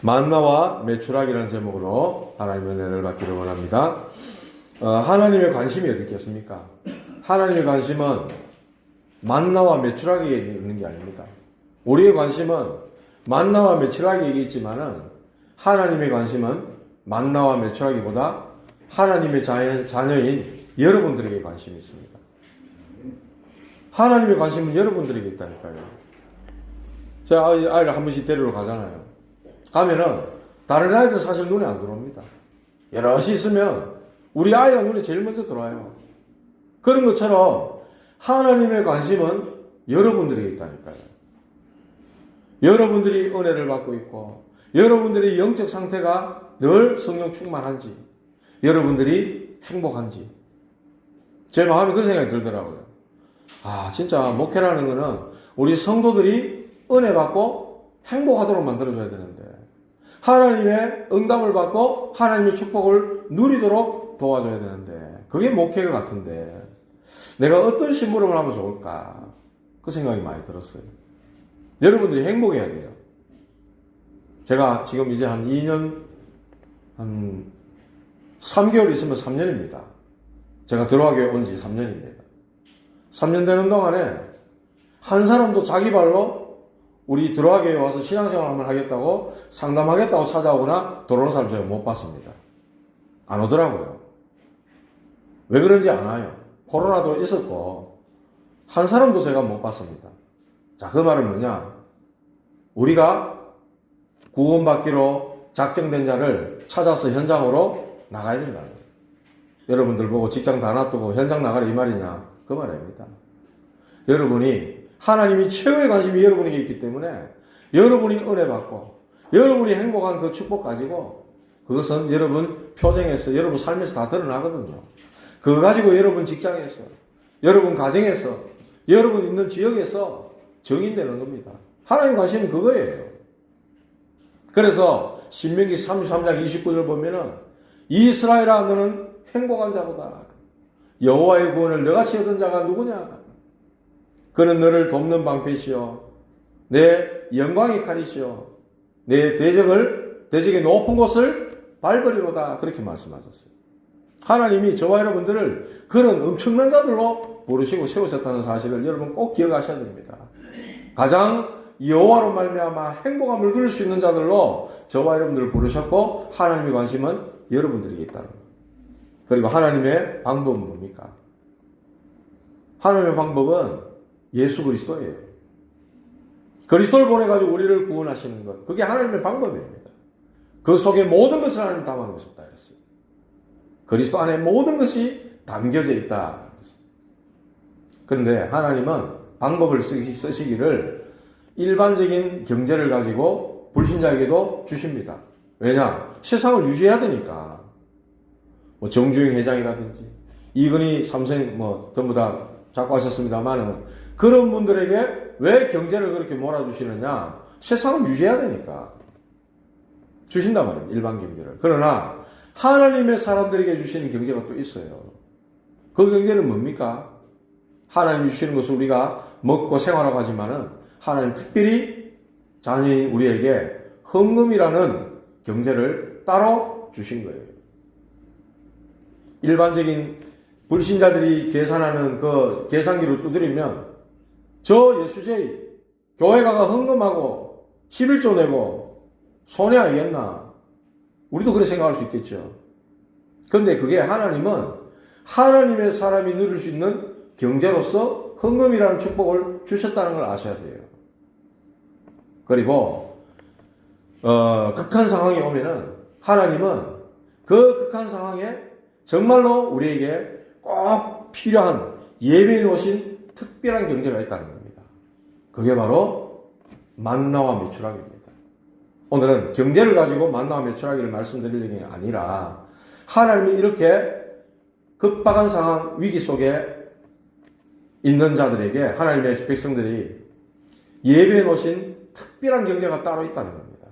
만나와 메추라기라는 제목으로 하나님의 은혜를 받기를 원합니다. 하나님의 관심이 어디 있겠습니까? 하나님의 관심은 만나와 메추라기에 있는 게 아닙니다. 우리의 관심은 만나와 메추라기에 있지만은 하나님의 관심은 만나와 메추라기보다 하나님의 자녀인 여러분들에게 관심이 있습니다. 하나님의 관심은 여러분들에게 있다니까요. 제가 아이를 한 번씩 데리러 가잖아요. 가면은 다른 아이들 사실 눈에 안 들어옵니다. 여럿이 있으면 우리 아이가 눈에 제일 먼저 들어와요. 그런 것처럼 하나님의 관심은 여러분들에게 있다니까요. 여러분들이 은혜를 받고 있고 여러분들의 영적 상태가 늘 성령 충만한지 여러분들이 행복한지 제 마음에 그 생각이 들더라고요. 진짜 목회라는 거는 우리 성도들이 은혜 받고 행복하도록 만들어줘야 되는데 하나님의 응답을 받고 하나님의 축복을 누리도록 도와줘야 되는데 그게 목회가 같은데 내가 어떤 심부름을 하면 좋을까 그 생각이 많이 들었어요. 여러분들이 행복해야 돼요. 제가 지금 이제 한 2년 한 3개월 있으면 3년입니다. 제가 들어가게 온 지 3년입니다. 3년 되는 동안에 한 사람도 자기 발로 우리 들어가게 와서 신앙생활 한번 하겠다고 상담하겠다고 찾아오거나 들어오는 사람 제가 못 봤습니다. 안 오더라고요. 왜 그런지 안 와요. 코로나도 있었고 한 사람도 제가 못 봤습니다. 자, 그 말은 뭐냐? 우리가 구원받기로 작정된 자를 찾아서 현장으로 나가야 된다는 거예요. 여러분들 보고 직장 다 놔두고 현장 나가라 이 말이냐? 그 말 아닙니다. 여러분이 하나님이 최고의 관심이 여러분에게 있기 때문에 여러분이 은혜 받고 여러분이 행복한 그 축복 가지고 그것은 여러분 표정에서 여러분 삶에서 다 드러나거든요. 그거 가지고 여러분 직장에서 여러분 가정에서 여러분 있는 지역에서 정인되는 겁니다. 하나님 관심은 그거예요. 그래서 신명기 33장 29절 보면은 이스라엘아 너는 행복한 자보다 여호와의 구원을 너같이 얻은 자가 누구냐? 그는 너를 돕는 방패시요 내 영광의 칼이시요 내 대적의 높은 곳을 밟으리로다 그렇게 말씀하셨어요. 하나님이 저와 여러분들을 그런 엄청난 자들로 부르시고 세우셨다는 사실을 여러분 꼭 기억하셔야 됩니다. 가장 여호와로 말미암아 행복함을 누릴 수 있는 자들로 저와 여러분들을 부르셨고 하나님의 관심은 여러분들에게 있다는 거예요. 그리고 하나님의 방법은 뭡니까? 하나님의 방법은 예수 그리스도예요. 그리스도를 보내가지고 우리를 구원하시는 것. 그게 하나님의 방법입니다. 그 속에 모든 것을 하나님 담아놓으셨다 그랬어요. 그리스도 안에 모든 것이 담겨져 있다. 그런데 하나님은 방법을 쓰시기를 일반적인 경제를 가지고 불신자에게도 주십니다. 왜냐? 세상을 유지해야 되니까. 정주영 회장이라든지 이건희 삼성 전부 다 잡고 하셨습니다만은 그런 분들에게 왜 경제를 그렇게 몰아주시느냐? 세상을 유지해야 되니까. 주신단 말입니다. 일반 경제를. 그러나 하나님의 사람들에게 주시는 경제가 또 있어요. 그 경제는 뭡니까? 하나님이 주시는 것을 우리가 먹고 생활하고 하지만은 하나님 특별히 자녀인 우리에게 헌금이라는 경제를 따로 주신 거예요. 일반적인 불신자들이 계산하는 그 계산기를 두드리면 저 예수제이 교회 가가 헌금하고 11조 내고 손해 아니겠나? 우리도 그렇게 생각할 수 있겠죠. 그런데 그게 하나님은 하나님의 사람이 누릴 수 있는 경제로서 헌금이라는 축복을 주셨다는 걸 아셔야 돼요. 그리고 극한 상황이 오면은 하나님은 그 극한 상황에 정말로 우리에게 꼭 필요한 예배해 놓으신 특별한 경제가 있다는 겁니다. 그게 바로 만나와 메추라기입니다. 오늘은 경제를 가지고 만나와 메추라기를 말씀드릴 게 아니라 하나님이 이렇게 급박한 상황, 위기 속에 있는 자들에게 하나님의 백성들이 예배해 놓으신 특별한 경제가 따로 있다는 겁니다.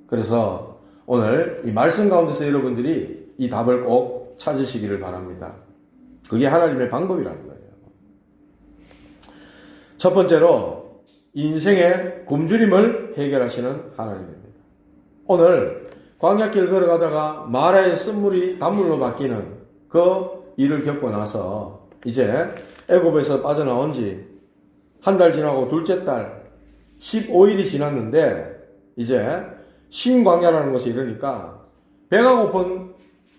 그래서 오늘 이 말씀 가운데서 여러분들이 이 답을 꼭 찾으시기를 바랍니다. 그게 하나님의 방법이라는 거예요. 첫 번째로 인생의 굶주림을 해결하시는 하나님입니다. 오늘 광야길 걸어가다가 마라의 쓴물이 단물로 바뀌는 그 일을 겪고 나서 이제 애굽에서 빠져나온 지 한 달 지나고 둘째 달 15일이 지났는데 이제 신광야라는 것이 이러니까 배가 고픈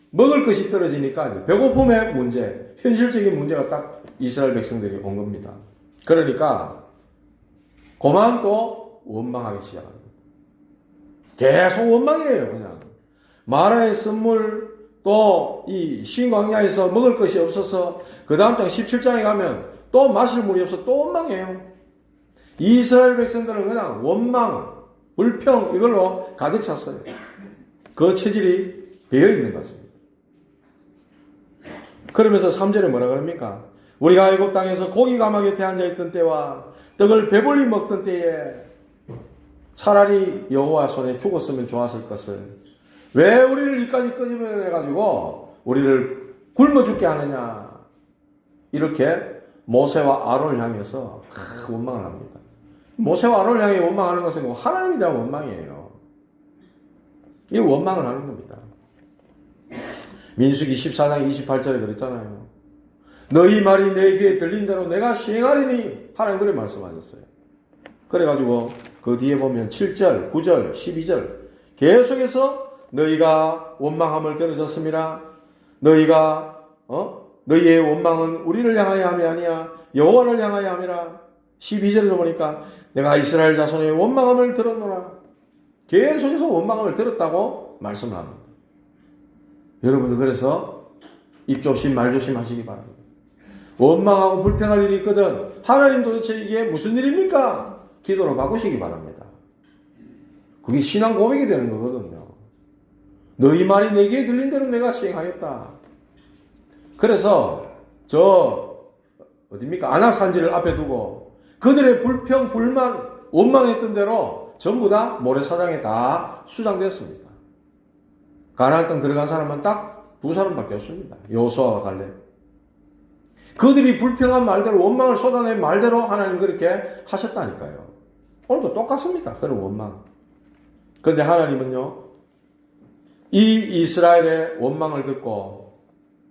먹을 것이 떨어지니까 배고픔의 문제, 현실적인 문제가 딱 이스라엘 백성들이 온 겁니다. 그러니까 그만 또 원망하기 시작합니다. 계속 원망이에요. 그냥 마라의 쓴물 또 이 신광야에서 먹을 것이 없어서 그 다음 장 17장에 가면 또 마실 물이 없어 또 원망해요. 이스라엘 백성들은 그냥 원망, 불평 이걸로 가득 찼어요. 그 체질이 배어 있는 것 같습니다. 그러면서 3절에 뭐라 그럽니까? 우리가 애굽 땅에서 고기 가마 곁에 앉아있던 때와 떡을 배불리 먹던 때에 차라리 여호와 손에 죽었으면 좋았을 것을 왜 우리를 이까지 끄집어내가지고 우리를 굶어 죽게 하느냐, 이렇게 모세와 아론을 향해서 원망을 합니다. 모세와 아론을 향해 원망하는 것은 하나님에 대한 원망이에요. 이 원망을 하는 겁니다. 민수기 14장 28절에 그랬잖아요. 너희 말이 내 귀에 들린 대로 내가 시행하리니 하나님 그렇게 말씀하셨어요. 그래가지고 그 뒤에 보면 7절, 9절, 12절 계속해서 너희가 원망함을 들으셨습니다. 너희의 원망은 우리를 향하여 함이 아니야 여호와를 향하여 함이라. 12절에도 보니까 내가 이스라엘 자손의 원망함을 들었노라. 계속해서 원망함을 들었다고 말씀을 합니다. 여러분들 그래서 입 조심 말 조심 하시기 바랍니다. 원망하고 불평할 일이 있거든 하나님 도대체 이게 무슨 일입니까? 기도로 바꾸시기 바랍니다. 그게 신앙 고백이 되는 거거든요. 너희 말이 내게 들린 대로 내가 시행하겠다. 그래서 어딥니까? 안악산지를 앞에 두고 그들의 불평, 불만, 원망했던 대로 전부 다 모래사장에 다 수장됐습니다. 가나안 땅 들어간 사람은 딱 두 사람밖에 없습니다. 여호수아와 갈렙. 그들이 불평한 말대로 원망을 쏟아낸 말대로 하나님 그렇게 하셨다니까요. 오늘도 똑같습니다. 그런 원망. 그런데 하나님은요, 이 이스라엘의 원망을 듣고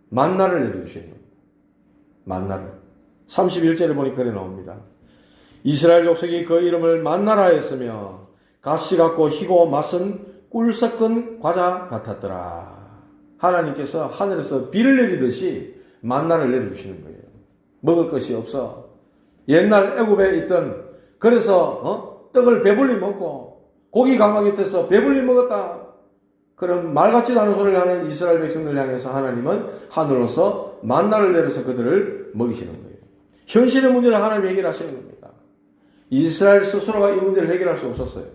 만나를 내려주시는 겁니다. 만나를. 31절에 보니까 그래 나옵니다. 이스라엘 족속이 그 이름을 만나라 했으며 가시 같고 희고 맛은 꿀 섞은 과자 같았더라. 하나님께서 하늘에서 비를 내리듯이 만나를 내려주시는 거예요. 먹을 것이 없어. 옛날 애굽에 있던 그래서 떡을 배불리 먹고 고기 가마 곁에서 배불리 먹었다. 그런 말 같지도 않은 소리를 하는 이스라엘 백성들 향해서 하나님은 하늘로서 만나를 내려서 그들을 먹이시는 거예요. 현실의 문제를 하나님이 해결하시는 겁니다. 이스라엘 스스로가 이 문제를 해결할 수 없었어요.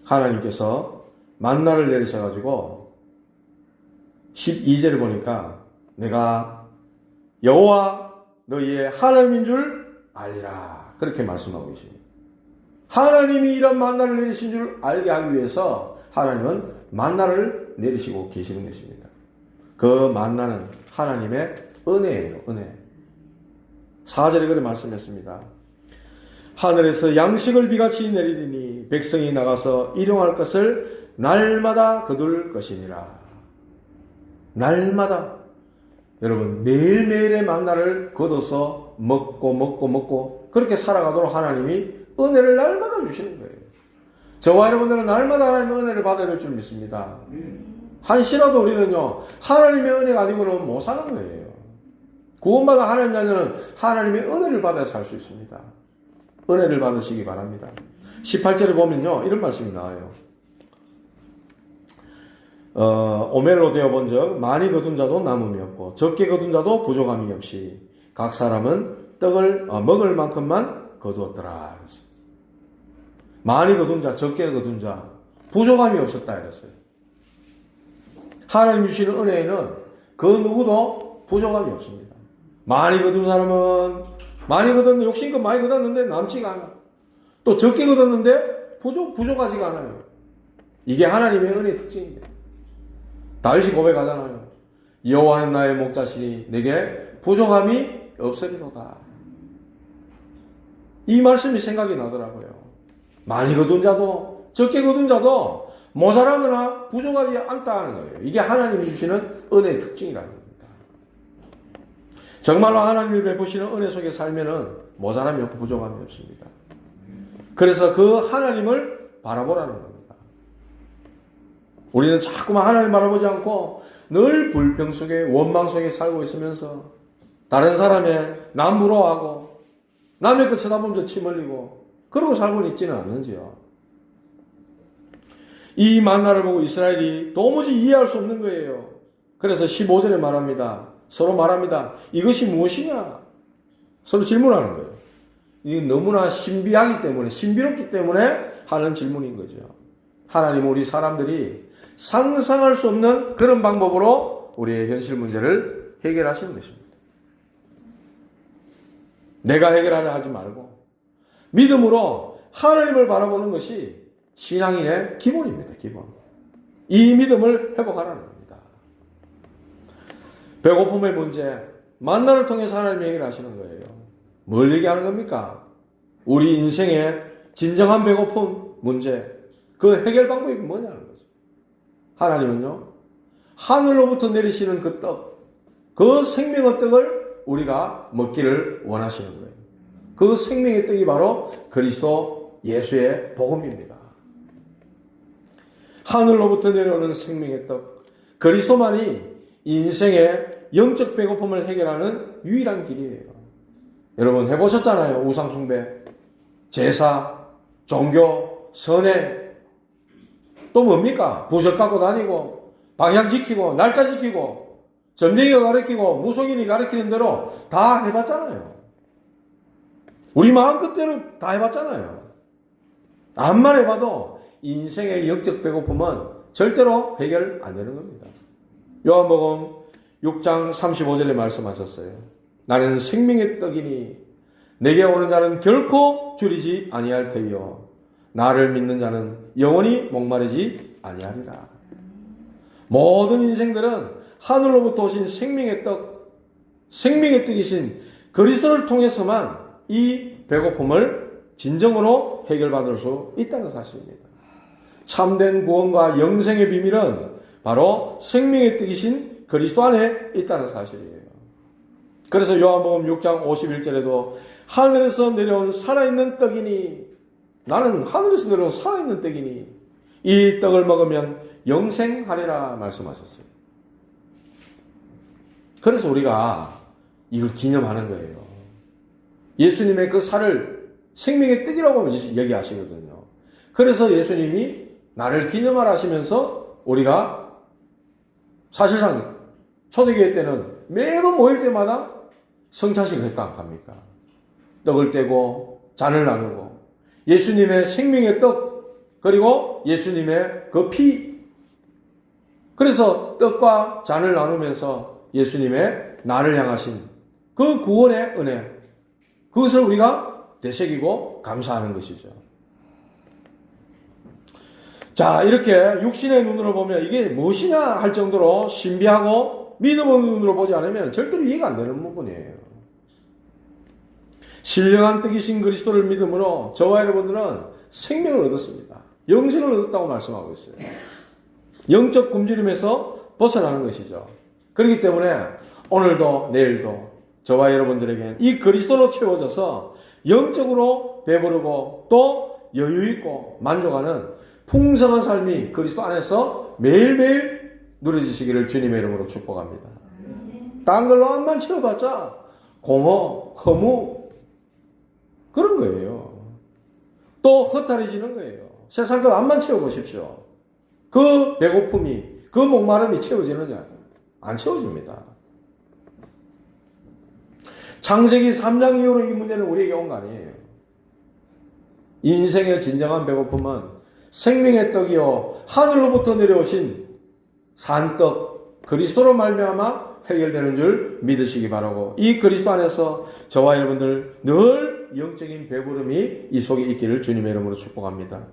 하나님께서 만나를 내리셔가지고 12절에 보니까 내가 여호와 너희의 하나님인 줄 알리라. 그렇게 말씀하고 계십니다. 하나님이 이런 만나를 내리신 줄 알게 하기 위해서 하나님은 만나를 내리시고 계시는 것입니다. 그 만나는 하나님의 은혜예요. 은혜. 4절에 그렇게 말씀했습니다. 하늘에서 양식을 비같이 내리리니 백성이 나가서 일용할 것을 날마다 거둘 것이니라. 날마다. 여러분 매일매일의 만나를 거둬서 먹고 그렇게 살아가도록 하나님이 은혜를 날마다 주시는 거예요. 저와 여러분들은 날마다 하나님의 은혜를 받아야 될 줄 믿습니다. 한시라도 우리는요 하나님의 은혜가 아니고는 못 사는 거예요. 구원받은 하나님 자녀는 하나님의 은혜를 받아야 살 수 있습니다. 은혜를 받으시기 바랍니다. 18절에 보면요 이런 말씀이 나와요. 오멜로 되어본 적 많이 거둔 자도 남음이 없고 적게 거둔 자도 부족함이 없이 각 사람은 떡을 먹을 만큼만 거두었더라. 많이 거둔 자, 적게 거둔 자, 부족함이 없었다 이랬어요. 하나님 주시는 은혜에는 그 누구도 부족함이 없습니다. 많이 거둔 사람은 많이 거뒀는데 욕심껏 많이 거뒀는데 남지가 않아. 또 적게 거뒀는데 부족하지가 않아요. 이게 하나님의 은혜의 특징입니다. 다윗이 고백하잖아요. 여호와는 나의 목자시니 내게 부족함이 없으리로다. 이 말씀이 생각이 나더라고요. 많이 거둔 자도 적게 거둔 자도 모자라거나 부족하지 않다는 거예요. 이게 하나님이 주시는 은혜의 특징이라는 겁니다. 정말로 하나님이 베푸시는 은혜 속에 살면은 모자람이 없고 부족함이 없습니다. 그래서 그 하나님을 바라보라는 겁니다. 우리는 자꾸만 하나님 바라보지 않고 늘 불평 속에 원망 속에 살고 있으면서 다른 사람의 남 부러워하고 남의 것 쳐다보면서 침 흘리고 그러고 살고 있지는 않는지요. 이 만나를 보고 이스라엘이 도무지 이해할 수 없는 거예요. 그래서 15절에 말합니다. 서로 말합니다. 이것이 무엇이냐? 서로 질문하는 거예요. 이게 너무나 신비하기 때문에, 신비롭기 때문에 하는 질문인 거죠. 하나님은 우리 사람들이 상상할 수 없는 그런 방법으로 우리의 현실 문제를 해결하시는 것입니다. 내가 해결하려 하지 말고 믿음으로 하나님을 바라보는 것이 신앙인의 기본입니다. 기본. 이 믿음을 회복하라는 겁니다. 배고픔의 문제, 만나를 통해서 하나님이 해결하시는 거예요. 뭘 얘기하는 겁니까? 우리 인생의 진정한 배고픔 문제, 그 해결 방법이 뭐냐는 거죠. 하나님은요, 하늘로부터 내리시는 그 떡, 그 생명의 떡을 우리가 먹기를 원하시는 거예요. 그 생명의 떡이 바로 그리스도 예수의 복음입니다. 하늘로부터 내려오는 생명의 떡, 그리스도만이 인생의 영적 배고픔을 해결하는 유일한 길이에요. 여러분 해보셨잖아요. 우상숭배, 제사, 종교, 선행, 또 뭡니까? 부적 갖고 다니고 방향 지키고 날짜 지키고 점쟁이가 가르치고 무속인이 가르치는 대로 다 해봤잖아요. 우리 마음 끝대로 다 해봤잖아요. 암만 해봐도 인생의 영적 배고픔은 절대로 해결 안 되는 겁니다. 요한복음 6장 35절에 말씀하셨어요. 나는 생명의 떡이니 내게 오는 자는 결코 줄이지 아니할 터이요 나를 믿는 자는 영원히 목마르지 아니하리라. 모든 인생들은 하늘로부터 오신 생명의 떡, 생명의 떡이신 그리스도를 통해서만 이 배고픔을 진정으로 해결받을 수 있다는 사실입니다. 참된 구원과 영생의 비밀은 바로 생명의 떡이신 그리스도 안에 있다는 사실이에요. 그래서 요한복음 6장 51절에도 하늘에서 내려온 살아있는 떡이니 나는 하늘에서 내려온 살아있는 떡이니 이 떡을 먹으면 영생하리라 말씀하셨어요. 그래서 우리가 이걸 기념하는 거예요. 예수님의 그 살을 생명의 떡이라고 얘기하시거든요. 그래서 예수님이 나를 기념하라 하시면서 우리가 사실상 초대교회 때는 매번 모일 때마다 성찬식을 했다 합니까? 떡을 떼고 잔을 나누고 예수님의 생명의 떡 그리고 예수님의 그 피, 그래서 떡과 잔을 나누면서 예수님의 나를 향하신 그 구원의 은혜, 그것을 우리가 되새기고 감사하는 것이죠. 자, 이렇게 육신의 눈으로 보면 이게 무엇이냐 할 정도로 신비하고 믿음의 눈으로 보지 않으면 절대로 이해가 안 되는 부분이에요. 신령한 떡이신 그리스도를 믿음으로 저와 여러분들은 생명을 얻었습니다. 영생을 얻었다고 말씀하고 있어요. 영적 굶주림에서 벗어나는 것이죠. 그렇기 때문에 오늘도 내일도 저와 여러분들에게 이 그리스도로 채워져서 영적으로 배부르고 또 여유있고 만족하는 풍성한 삶이 그리스도 안에서 매일매일 누려지시기를 주님의 이름으로 축복합니다. 딴 걸로 암만 채워봤자 공허, 허무 그런 거예요. 또 허탈해지는 거예요. 세상 것 암만 채워보십시오. 그 배고픔이, 그 목마름이 채워지느냐? 안 채워집니다. 창세기 3장 이후로 이 문제는 우리에게 온 거 아니에요. 인생의 진정한 배고픔은 생명의 떡이요 하늘로부터 내려오신 산떡 그리스도로 말미암아 해결되는 줄 믿으시기 바라고, 이 그리스도 안에서 저와 여러분들 늘 영적인 배부름이 이 속에 있기를 주님의 이름으로 축복합니다.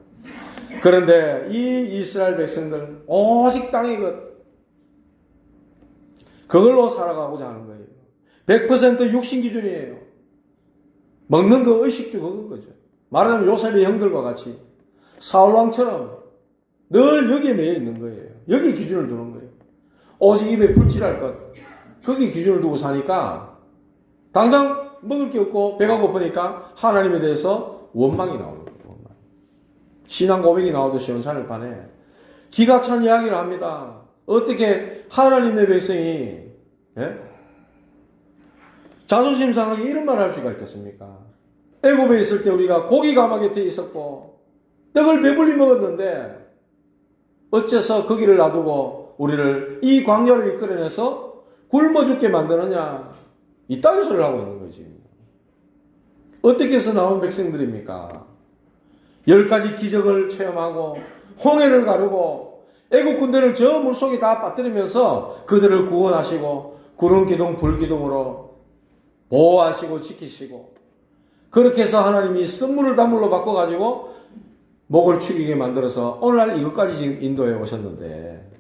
그런데 이 이스라엘 백성들 오직 땅의 것 그걸로 살아가고자 하는 거예요. 100% 육신 기준이에요. 먹는 거 의식주 그건 거죠. 말하자면 요셉의 형들과 같이 사울왕처럼 늘 여기에 매여 있는 거예요. 여기 기준을 두는 거예요. 오직 입에 불칠할 것. 거기 기준을 두고 사니까 당장 먹을 게 없고 배가 고프니까 하나님에 대해서 원망이 나오는 거예요. 원망. 신앙 고백이 나오듯 시원찮을 판에 기가 찬 이야기를 합니다. 어떻게 하나님의 백성이 자존심 상하게 이런 말을 할 수가 있겠습니까? 애굽에 있을 때 우리가 고기 가마 곁에 있었고 떡을 배불리 먹었는데 어째서 거기를 놔두고 우리를 이 광야로 이끌어내서 굶어 죽게 만드느냐, 이따위 소리를 하고 있는 거지. 어떻게 해서 나온 백성들입니까? 10가지 기적을 체험하고 홍해를 가르고 애국 군대를 저 물속에 다 빠뜨리면서 그들을 구원하시고 구름 기둥 불 기둥으로 보호하시고 지키시고, 그렇게 해서 하나님이 쓴물을 단물로 바꿔가지고 목을 축이게 만들어서 오늘날 이것까지 지금 인도에 오셨는데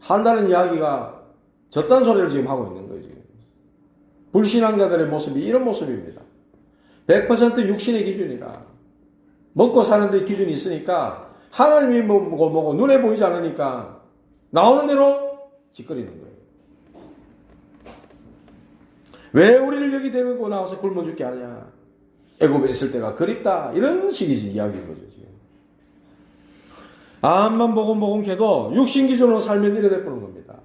한다는 이야기가 저딴 소리를 지금 하고 있는 거예요. 지금. 불신앙자들의 모습이 이런 모습입니다. 100% 육신의 기준이라 먹고 사는 데 기준이 있으니까 하나님이 뭐고 눈에 보이지 않으니까 나오는 대로 짓거리는 거예요. 왜 우리를 여기 데리고 나와서 굶어 죽게 하냐? 애굽에 있을 때가 그립다. 이런 식이지 이야기인 거죠. 지금. 암만 보곤해도 육신 기준으로 살면 이래 돼버린 겁니다.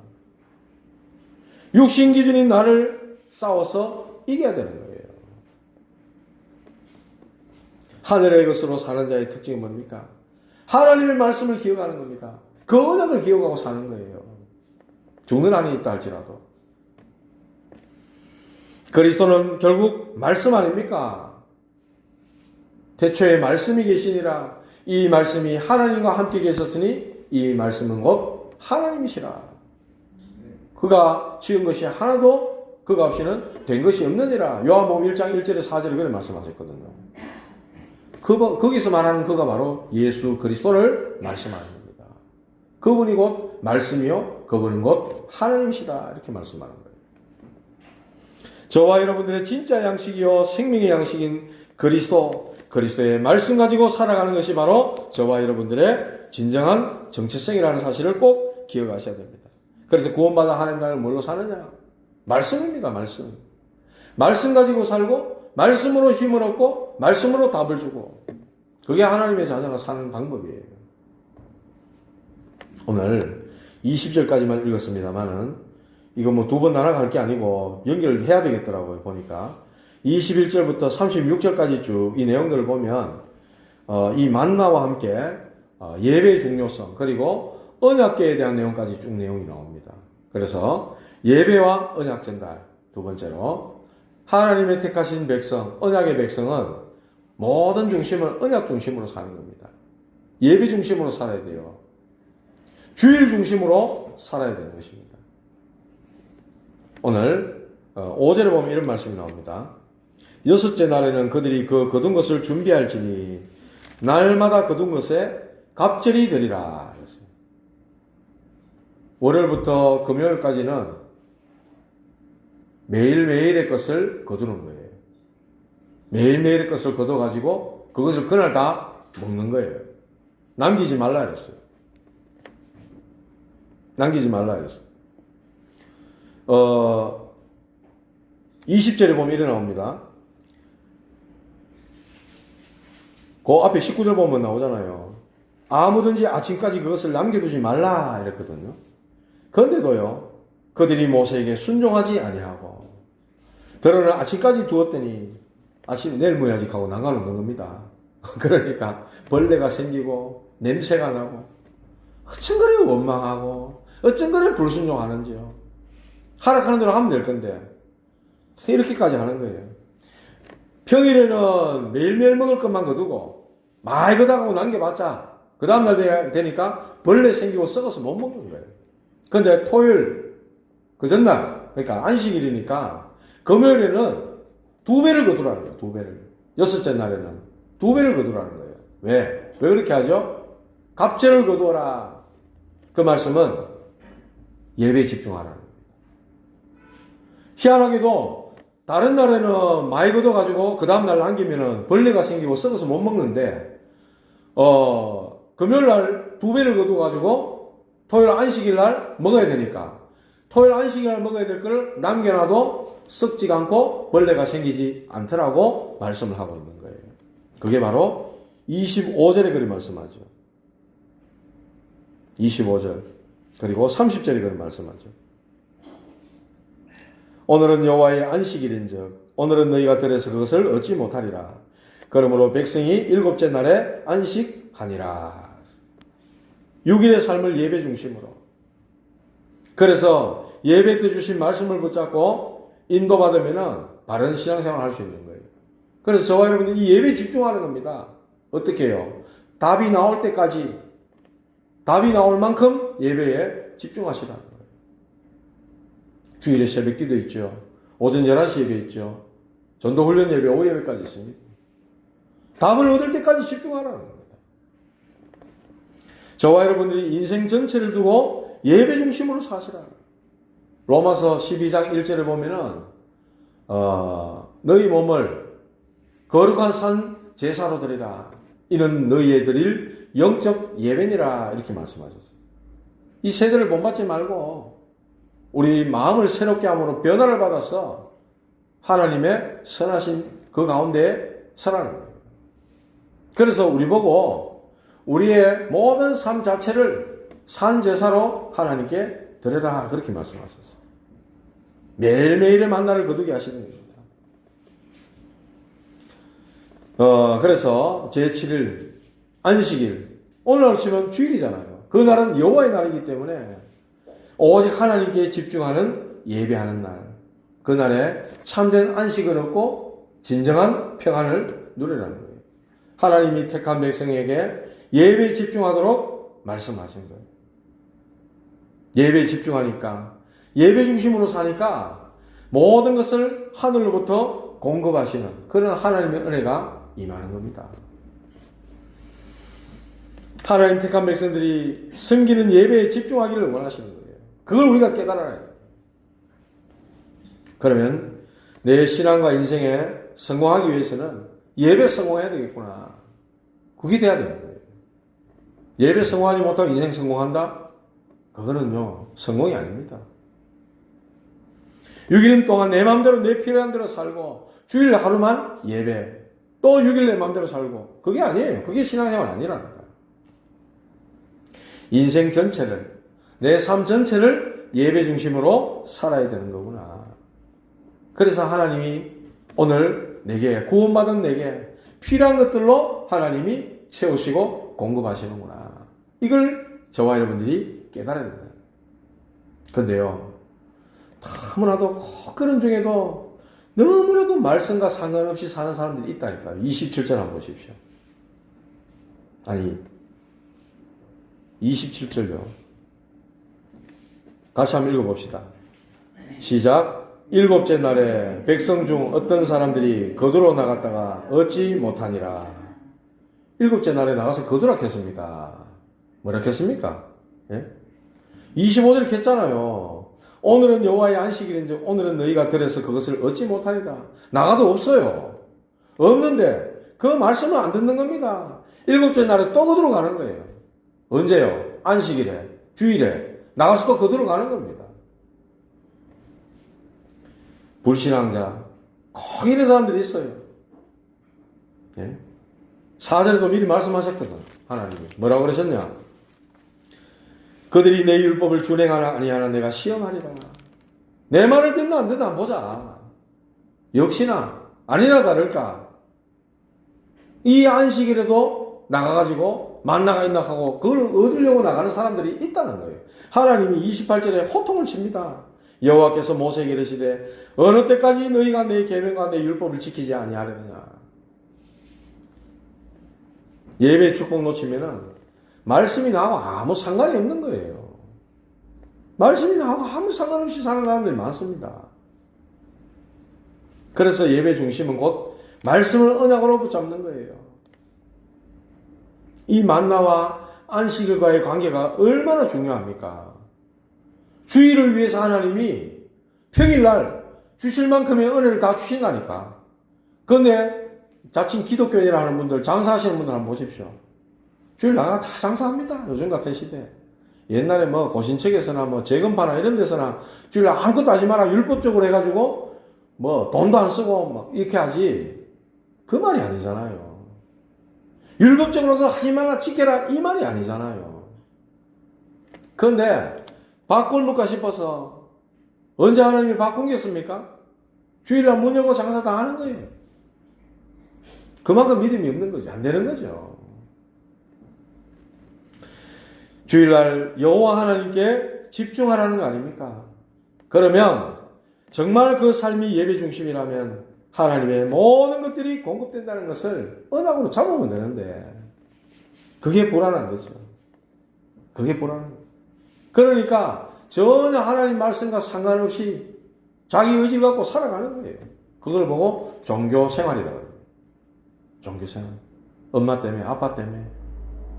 육신 기준인 나를 싸워서 이겨야 되는 거예요. 하늘의 것으로 사는 자의 특징이 뭡니까? 하나님의 말씀을 기억하는 겁니다. 그 언약을 기억하고 사는 거예요. 죽는 한이 있다 할지라도. 그리스도는 결국 말씀 아닙니까? 태초에 말씀이 계시니라. 이 말씀이 하나님과 함께 계셨으니 이 말씀은 곧 하나님이시라. 그가 지은 것이 하나도 그가 없이는 된 것이 없느니라. 요한복음 1장 1절에 4절에 그렇게 말씀하셨거든요. 거기서 말하는 그가 바로 예수 그리스도를 말씀하는 겁니다. 그분이 곧 말씀이요 그분은 곧 하나님이시다. 이렇게 말씀하는 거예요. 저와 여러분들의 진짜 양식이요 생명의 양식인 그리스도의 말씀 가지고 살아가는 것이 바로 저와 여러분들의 진정한 정체성이라는 사실을 꼭 기억하셔야 됩니다. 그래서 구원받은 하나님 나라를 뭘로 사느냐? 말씀입니다. 말씀. 말씀 가지고 살고 말씀으로 힘을 얻고 말씀으로 답을 주고, 그게 하나님의 자녀가 사는 방법이에요. 오늘 20절까지만 읽었습니다만은 이거 뭐 두 번 날아갈 게 아니고 연결해야 되겠더라고요. 보니까 21절부터 36절까지 쭉 이 내용들을 보면 이 만나와 함께 예배의 중요성 그리고 언약궤에 대한 내용까지 쭉 내용이 나옵니다. 그래서 예배와 언약 전달, 두 번째로 하나님의 택하신 백성, 언약의 백성은 모든 중심을 언약 중심으로 사는 겁니다. 예배 중심으로 살아야 돼요. 주일 중심으로 살아야 되는 것입니다. 오늘 5절에 보면 이런 말씀이 나옵니다. 여섯째 날에는 그들이 그 거둔 것을 준비할지니 날마다 거둔 것에 갑절이 되리라. 월요일부터 금요일까지는 매일매일의 것을 거두는 거예요. 매일매일의 것을 거둬가지고 그것을 그날 다 먹는 거예요. 남기지 말라 그랬어요. 남기지 말라 그랬어요. 20절에 보면 이래 나옵니다. 그 앞에 19절 보면 나오잖아요. 아무든지 아침까지 그것을 남겨두지 말라 이랬거든요. 그런데도요, 그들이 모세에게 순종하지 아니하고 더러는 아침까지 두었더니 아침 내일 뭐 해야지 하고 나가놓는 겁니다. 그러니까 벌레가 생기고 냄새가 나고 어쩜 그래 원망하고 어쩜 그래 불순종하는지요. 하락하는 대로 하면 될 건데 이렇게까지 하는 거예요. 평일에는 매일매일 먹을 것만 거두고 많이 거다가고 남겨봤자 그 다음날 되니까 벌레 생기고 썩어서 못 먹는 거예요. 근데 토요일 그 전날, 그러니까 안식일이니까 금요일에는 2배를 거두라는 거예요. 2배를. 여섯째 날에는 2배를 거두라는 거예요. 왜 그렇게 하죠? 갑절을 거두어라. 그 말씀은 예배에 집중하라는 거예요. 희한하게도 다른 날에는 많이 걷어가지고 그 다음날 남기면은 벌레가 생기고 썩어서 못 먹는데, 금요일 날 2배를 거둬가지고 토요일 안식일 날 먹어야 되니까 토요일 안식일 날 먹어야 될 걸 남겨놔도 썩지가 않고 벌레가 생기지 않더라고 말씀을 하고 있는 거예요. 그게 바로 25절에 그리 말씀하죠. 25절 그리고 30절에 그리 말씀하죠. 오늘은 여호와의 안식일인즉 오늘은 너희가 들에서 그것을 얻지 못하리라. 그러므로 백성이 7째 날에 안식하니라. 6일의 삶을 예배 중심으로. 그래서 예배 때 주신 말씀을 붙잡고 인도받으면 바른 신앙생활을 할 수 있는 거예요. 그래서 저와 여러분들 이 예배에 집중하는 겁니다. 어떻게 해요? 답이 나올 때까지, 답이 나올 만큼 예배에 집중하시라는 거예요. 주일에 새벽 기도 있죠. 오전 11시 예배 있죠. 전도훈련 예배, 오후 예배까지 있습니다. 답을 얻을 때까지 집중하라는 겁니다. 저와 여러분들이 인생 전체를 두고 예배 중심으로 사시라. 로마서 12장 1절에 보면은 너희 몸을 거룩한 산 제사로 드리라. 이는 너희의 드릴 영적 예배니라. 이렇게 말씀하셨어요. 이 세대를 본받지 말고 우리 마음을 새롭게 함으로 변화를 받아서 하나님의 선하신 그 가운데 서라는 거예요. 그래서 우리 보고 우리의 모든 삶 자체를 산 제사로 하나님께 드려라. 그렇게 말씀하셨어요. 매일매일의 만나를 거두게 하시는 겁니다. 그래서 제7일 안식일, 오늘 치면 주일이잖아요. 그 날은 여호와의 날이기 때문에 오직 하나님께 집중하는 예배하는 날, 그 날에 참된 안식을 얻고 진정한 평안을 누리라는 거예요. 하나님이 택한 백성에게 예배에 집중하도록 말씀하신 거예요. 예배에 집중하니까, 예배 중심으로 사니까 모든 것을 하늘로부터 공급하시는 그런 하나님의 은혜가 임하는 겁니다. 하나님 택한 백성들이 섬기는 예배에 집중하기를 원하시는 거예요. 그걸 우리가 깨달아야 돼요. 그러면 내 신앙과 인생에 성공하기 위해서는 예배 성공해야 되겠구나. 그게 돼야 되는 거예요. 예배 성공하지 못하면 인생 성공한다? 그거는요, 성공이 아닙니다. 6일 동안 내 마음대로 내 필요한 대로 살고 주일 하루만 예배, 또 6일 내 마음대로 살고, 그게 아니에요. 그게 신앙생활 아니라는 거예요. 인생 전체를, 내 삶 전체를 예배 중심으로 살아야 되는 거구나. 그래서 하나님이 오늘 내게, 구원받은 내게 필요한 것들로 하나님이 채우시고 공급하시는구나. 이걸 저와 여러분들이 깨달아야 된다. 근데요, 너무나도 그런 중에도 너무나도 말씀과 상관없이 사는 사람들이 있다니까요. 27절 한번 보십시오. 아니, 27절요. 같이 한번 읽어봅시다. 시작. 7째 날에 백성 중 어떤 사람들이 거두러 나갔다가 얻지 못하니라. 7째 날에 나가서 거두라 했습니다. 뭐라 했습니까? 예? 25절 했잖아요. 오늘은 여호와의 안식일인즉 오늘은 너희가 들에서 그것을 얻지 못하리라. 나가도 없어요. 없는데 그 말씀을 안 듣는 겁니다. 7째 날에 또 거두러 가는 거예요. 언제요? 안식일에, 주일에 나가서 또 거두러 가는 겁니다. 불신앙자, 꼭 이런 사람들이 있어요. 예? 4절에도 미리 말씀하셨거든. 하나님이 뭐라고 그러셨냐? 그들이 내 율법을 준행하나 아니하나 내가 시험하리라. 내 말을 듣나 안 듣나 한번 보자. 역시나 아니나 다를까 이 안식일에도 나가가지고 만나가 있나 하고 그걸 얻으려고 나가는 사람들이 있다는 거예요. 하나님이 28절에 호통을 칩니다. 여호와께서 모세에게 이르시되 어느 때까지 너희가 내 계명과 내 율법을 지키지 아니하려느냐. 예배 축복 놓치면은 말씀이 나하고 아무 상관이 없는 거예요. 말씀이 나하고 아무 상관없이 사는 사람들이 많습니다. 그래서 예배 중심은 곧 말씀을 언약으로 붙잡는 거예요. 이 만나와 안식일과의 관계가 얼마나 중요합니까? 주일을 위해서 하나님이 평일날 주실 만큼의 은혜를 다 주신다니까. 그런데 자칭 기독교인이라는 분들, 장사하시는 분들 한번 보십시오. 주일 나가 다 장사합니다. 요즘 같은 시대. 옛날에 뭐 고신책에서나 뭐 재건파나 이런 데서나 주일 아무것도 하지 마라 율법적으로 해가지고 뭐 돈도 안 쓰고 막 이렇게 하지. 그 말이 아니잖아요. 율법적으로 그거 하지 말라 지켜라 이 말이 아니잖아요. 그런데 바꿀까 싶어서 언제 하나님이 바꾼겠습니까? 주일날 문 열고 장사 다 하는 거예요. 그만큼 믿음이 없는 거죠. 안 되는 거죠. 주일날 여호와 하나님께 집중하라는 거 아닙니까? 그러면 정말 그 삶이 예배 중심이라면 하나님의 모든 것들이 공급된다는 것을 언약으로 잡으면 되는데 그게 불안한 거죠. 그게 불안한 거죠. 그러니까 전혀 하나님 말씀과 상관없이 자기 의지 갖고 살아가는 거예요. 그걸 보고 종교 생활이라고 그래요. 종교 생활. 엄마 때문에, 아빠 때문에.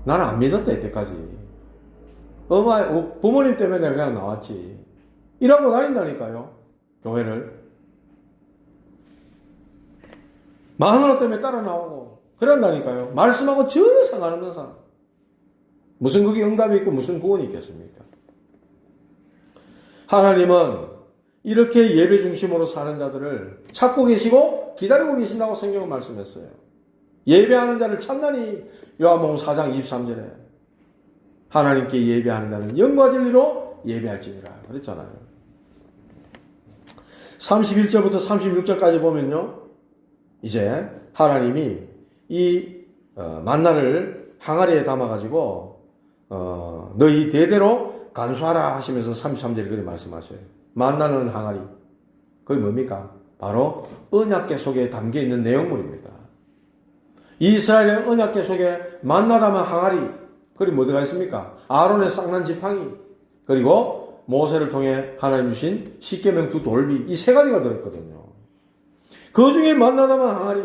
나는 안 믿었다, 이때까지. 부모님 때문에 내가 그냥 나왔지. 이러고 다닌다니까요. 교회를. 마누라 때문에 따라 나오고. 그런다니까요. 말씀하고 전혀 상관없는 사람. 무슨 그게 응답이 있고 무슨 구원이 있겠습니까? 하나님은 이렇게 예배 중심으로 사는 자들을 찾고 계시고 기다리고 계신다고 성경은 말씀했어요. 예배하는 자를 찾나니 요한복음 4장 23절에 하나님께 예배하는 자는 영과 진리로 예배할지니라 그랬잖아요. 31절부터 36절까지 보면요. 이제 하나님이 이 만나를 항아리에 담아가지고 너희 대대로 간수하라 하시면서 33절에 그렇게 말씀하셔요. 만나는 항아리. 그게 뭡니까? 바로 언약궤 속에 담겨있는 내용물입니다. 이스라엘의 언약궤 속에 만나 담은 항아리. 그리고 뭐가 있습니까? 아론의 쌍난 지팡이. 그리고 모세를 통해 하나님 주신 십계명 두 돌비. 이 세 가지가 들었거든요. 그 중에 만나 담은 항아리.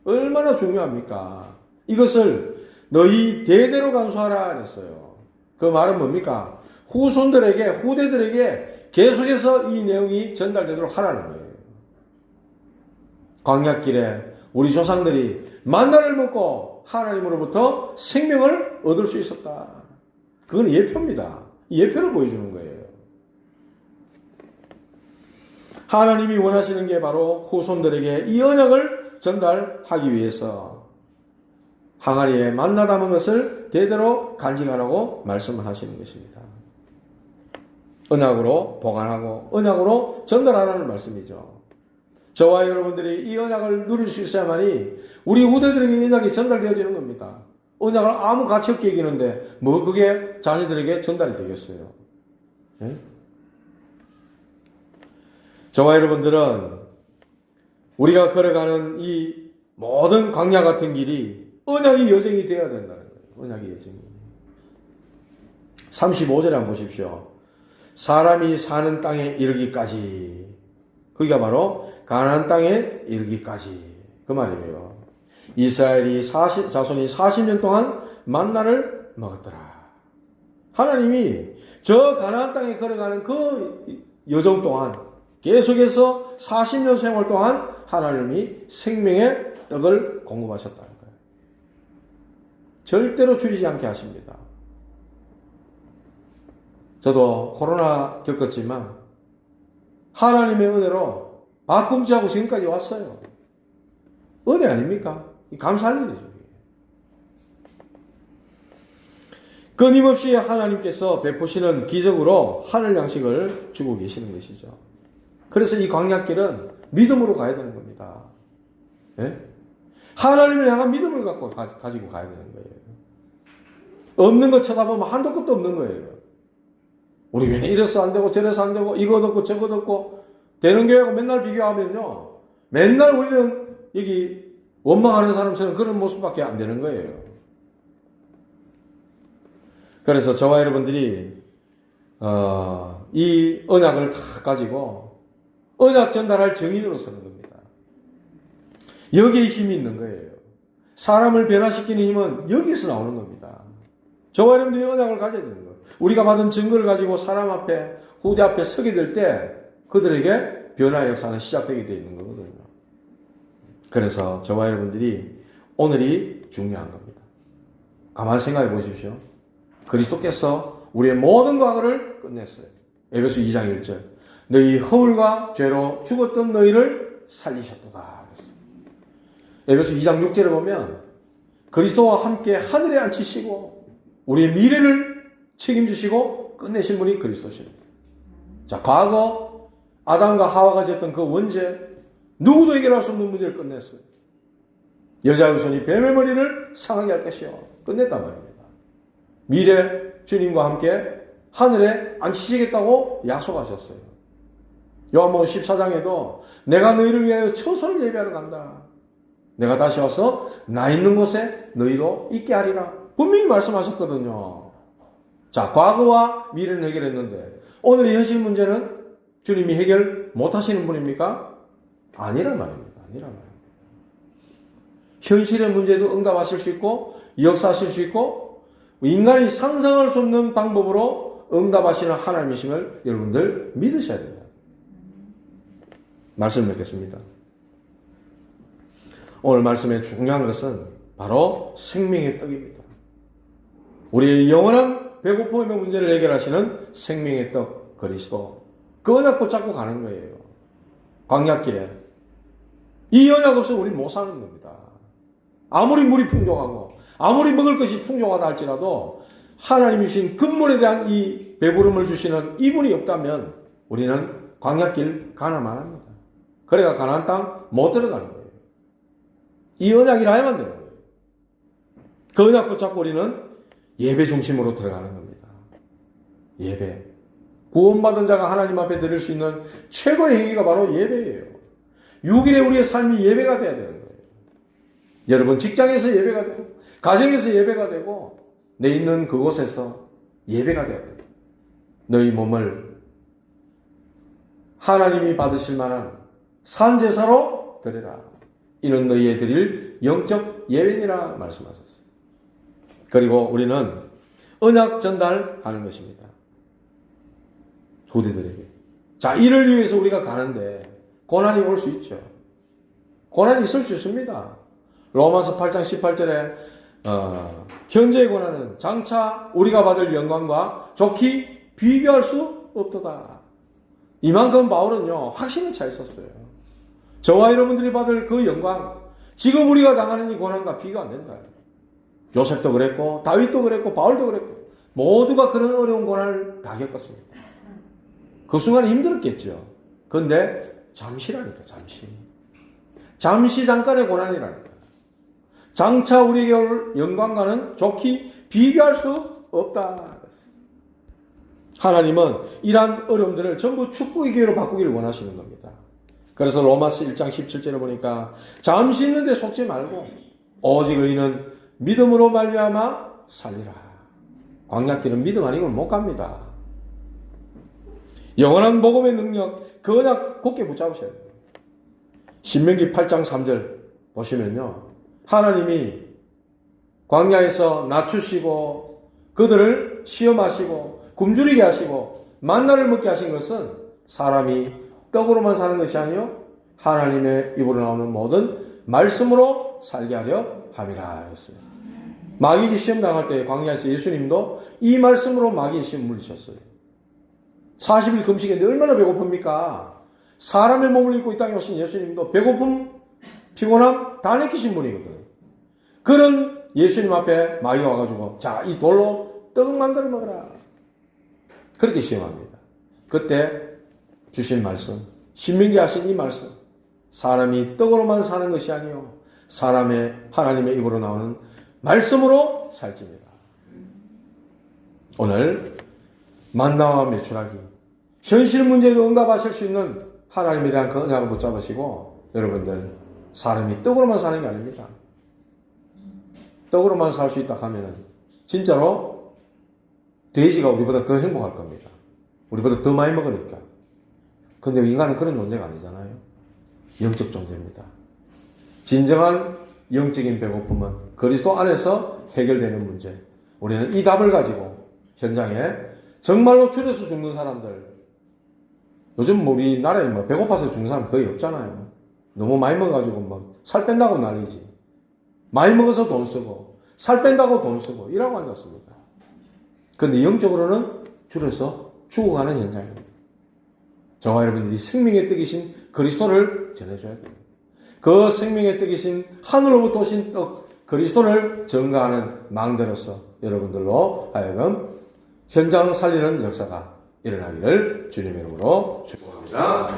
얼마나 중요합니까? 이것을 너희 대대로 간수하라 그랬어요. 그 말은 뭡니까? 후손들에게, 후대들에게 계속해서 이 내용이 전달되도록 하라는 거예요. 광야길에 우리 조상들이 만나를 먹고 하나님으로부터 생명을 얻을 수 있었다. 그건 예표입니다. 예표를 보여주는 거예요. 하나님이 원하시는 게 바로 후손들에게 이 언약을 전달하기 위해서 항아리에 만나 담은 것을 대대로 간직하라고 말씀을 하시는 것입니다. 언약으로 보관하고 언약으로 전달하라는 말씀이죠. 저와 여러분들이 이 언약을 누릴 수 있어야만이 우리 후대들에게 이 언약이 전달되어지는 겁니다. 언약을 아무 가치 없게 여기는데 뭐 그게 자녀들에게 전달이 되겠어요. 네? 저와 여러분들은 우리가 걸어가는 이 모든 광야 같은 길이 언약의 여정이 되어야 된다는 거예요. 언약의 여정이. 35절에 한번 보십시오. 사람이 사는 땅에 이르기까지. 그게 바로 가나안 땅에 이르기까지. 그 말이에요. 이스라엘이 자손이 40년 동안 만나를 먹었더라. 하나님이 저 가나안 땅에 걸어가는 그 여정 동안 계속해서 40년 생활 동안 하나님이 생명의 떡을 공급하셨다는 거예요. 절대로 줄이지 않게 하십니다. 저도 코로나 겪었지만 하나님의 은혜로 바꿈지하고 지금까지 왔어요. 은혜 아닙니까? 감사할 일이죠. 끊임없이 하나님께서 베푸시는 기적으로 하늘 양식을 주고 계시는 것이죠. 그래서 이 광야길은 믿음으로 가야 되는 겁니다. 예? 하나님을 향한 믿음을 갖고 가지고 가야 되는 거예요. 없는 거 쳐다보면 한도 끝도 없는 거예요. 우리 교회는 이래서 안 되고 저래서 안 되고 이거 없고 저거 없고 되는 교회하고 맨날 비교하면요. 맨날 우리는 여기 원망하는 사람처럼 그런 모습밖에 안 되는 거예요. 그래서 저와 여러분들이 이 언약을 다 가지고 언약 전달할 증인으로 서는 겁니다. 여기에 힘이 있는 거예요. 사람을 변화시키는 힘은 여기서 나오는 겁니다. 저와 여러분들이 언약을 가져야 되는 거예요. 우리가 받은 증거를 가지고 사람 앞에, 후대 앞에 서게 될 때 그들에게 변화의 역사는 시작되게 되어 있는 거거든요. 그래서 저와 여러분들이 오늘이 중요한 겁니다. 가만히 생각해 보십시오. 그리스도께서 우리의 모든 과거를 끝냈어요. 에베소 2장 1절. 너희 허물과 죄로 죽었던 너희를 살리셨도다. 에베소 2장 6절에 보면 그리스도와 함께 하늘에 앉히시고 우리의 미래를 책임지시고 끝내신 분이 그리스도십니다. 자, 과거 아담과 하와가 졌던 그 원죄, 누구도 해결할 수 없는 문제를 끝냈어요. 여자의 손이 뱀의 머리를 상하게 할 것이요. 끝냈단 말입니다. 미래 주님과 함께 하늘에 앉히시겠다고 약속하셨어요. 요한복음 14장에도 내가 너희를 위하여 처소를 예비하러 간다. 내가 다시 와서 나 있는 곳에 너희도 있게 하리라. 분명히 말씀하셨거든요. 자, 과거와 미래는 해결했는데 오늘의 현실 문제는 주님이 해결 못하시는 분입니까? 아니란 말입니다. 아니란 말입니다. 현실의 문제도 응답하실 수 있고 역사하실 수 있고 인간이 상상할 수 없는 방법으로 응답하시는 하나님이심을 여러분들 믿으셔야 됩니다. 말씀 맺겠습니다. 오늘 말씀의 중요한 것은 바로 생명의 떡입니다. 우리의 영원한 배고픔의 문제를 해결하시는 생명의 떡 그리스도. 그 언약 붙잡고 가는 거예요. 광야길에. 이 언약 없으면 우리는 못 사는 겁니다. 아무리 물이 풍족하고 아무리 먹을 것이 풍족하다 할지라도 하나님이 주신 근본에 대한 이 배부름을 주시는 이분이 없다면 우리는 광야길 가나만 합니다. 그래가 가나안 땅 못 들어가는 거예요. 이 언약이라 해야만 되는 거예요. 그 언약 붙잡고 우리는 예배 중심으로 들어가는 겁니다. 예배. 구원받은 자가 하나님 앞에 드릴 수 있는 최고의 행위가 바로 예배예요. 6일에 우리의 삶이 예배가 돼야 되는 거예요. 여러분 직장에서 예배가 되고 가정에서 예배가 되고 내 있는 그곳에서 예배가 돼야 돼요. 너희 몸을 하나님이 받으실 만한 산제사로 드리라. 이는 너희에 드릴 영적 예배니라 말씀하셨어요. 그리고 우리는 언약 전달하는 것입니다. 후대들에게. 자, 이를 위해서 우리가 가는데 고난이 올 수 있죠. 고난이 있을 수 있습니다. 로마서 8장 18절에 현재의 고난은 장차 우리가 받을 영광과 좋게 비교할 수 없도다. 이만큼 바울은요 확신에 차 있었어요. 저와 여러분들이 받을 그 영광, 지금 우리가 당하는 이 고난과 비교 안 된다. 요셉도 그랬고 다윗도 그랬고 바울도 그랬고 모두가 그런 어려운 고난을 다 겪었습니다. 그 순간에 힘들었겠죠. 그런데 잠시라니까. 잠시 잠깐의 고난이라니까. 장차 우리에게 올 영광과는 좋게 비교할 수 없다. 하나님은 이러한 어려움들을 전부 축복의 기회로 바꾸기를 원하시는 겁니다. 그래서 로마서 1장 17절에 보니까 잠시 있는데 속지 말고 오직 의인은 믿음으로 말미암아 살리라. 광야길은 믿음 아니고는 못 갑니다. 영원한 복음의 능력, 그 언약 굳게 붙잡으셔야 돼요. 신명기 8장 3절 보시면요. 하나님이 광야에서 낮추시고 그들을 시험하시고 굶주리게 하시고 만나를 먹게 하신 것은 사람이 떡으로만 사는 것이 아니요 하나님의 입으로 나오는 모든 말씀으로 살게 하려 함이라 했어요. 마귀에게 시험 당할 때 광야에서 예수님도 이 말씀으로 마귀의 시험 물리셨어요. 40일 금식했는데 얼마나 배고픕니까? 사람의 몸을 입고 이 땅에 오신 예수님도 배고픔, 피곤함 다 느끼신 분이거든요. 그런 예수님 앞에 마귀가 와가지고 자, 이 돌로 떡 만들어 먹어라. 그렇게 시험합니다. 그때 주신 말씀, 신명기 하신 이 말씀, 사람이 떡으로만 사는 것이 아니요 하나님의 입으로 나오는 말씀으로 살집니다. 오늘 만나와 매출하기, 현실 문제도 응답하실 수 있는 하나님에 대한 그 언약을 붙잡으시고 여러분들 사람이 떡으로만 사는 게 아닙니다. 떡으로만 살 수 있다 하면 진짜로 돼지가 우리보다 더 행복할 겁니다. 우리보다 더 많이 먹으니까. 근데 인간은 그런 존재가 아니잖아요. 영적 존재입니다. 진정한 영적인 배고픔은 그리스도 안에서 해결되는 문제. 우리는 이 답을 가지고 현장에 정말로 줄여서 죽는 사람들, 요즘 우리나라에 뭐 배고파서 죽는 사람 거의 없잖아요. 너무 많이 먹어가지고 막 살 뺀다고 난리지. 많이 먹어서 돈 쓰고 살 뺀다고 돈 쓰고 이라고 앉았습니다. 그런데 영적으로는 줄여서 죽어가는 현장입니다. 저와 여러분들이 생명의 떡이신 그리스도를 전해줘야 됩니다. 그 생명의 떡이신 하늘로부터 오신 떡 그리스도를 전가하는 망대로서 여러분들로 하여금 현장 살리는 역사가 일어나기를 주님의 이름으로 축복합니다.